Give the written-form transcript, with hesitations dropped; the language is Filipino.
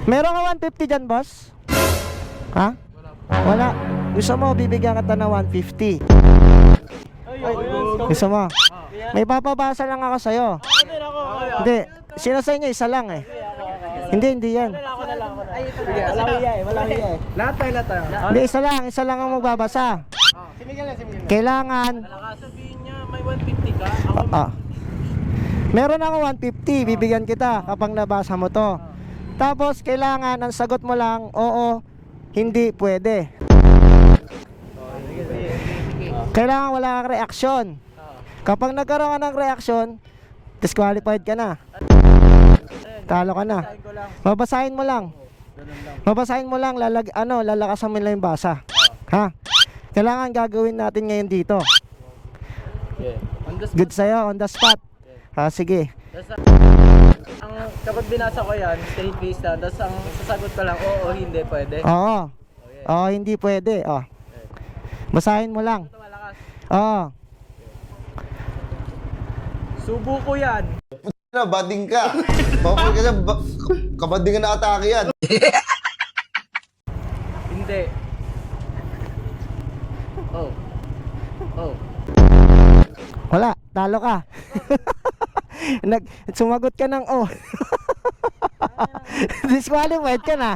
Meron ka 150 dyan, boss? Ha? Wala. Gusto mo, bibigyan kita ng 150. Gusto mo? May papabasa lang ako sa'yo. Hindi. Sino sa inyo? Isa lang eh. Hindi yan. Wala hiya eh. Lahat tayo. Hindi, isa lang ang magbabasa. Kailangan Sabihin niya, may 150 ka. meron ako 150, bibigyan kita kapag nabasa mo to. Tapos kailangan ang sagot mo lang, oo, hindi, pwede. Kailangan wala kang reaksyon. Kapag nagkaroon ka ng reaksyon, disqualified ka na. Talo ka na. Babasahin mo lang. Lalakasan mo lang yung basa. Ha? Kailangan gagawin natin ngayon dito. Good sa'yo, on the spot. Ha, sige. Kapag binasa ko yan, straight face na, tapos ang sasagot ko lang, oo, hindi, pwede. Oo. Oo, hindi pwede. Oh. Basahin mo lang. Oo. Subo ko yan. Na, bading ka. Bakit ka na, kabading ka na atake yan. Hindi. Oh. Wala, talo ka. Sumagot ka ng oh. Disqualified ka na.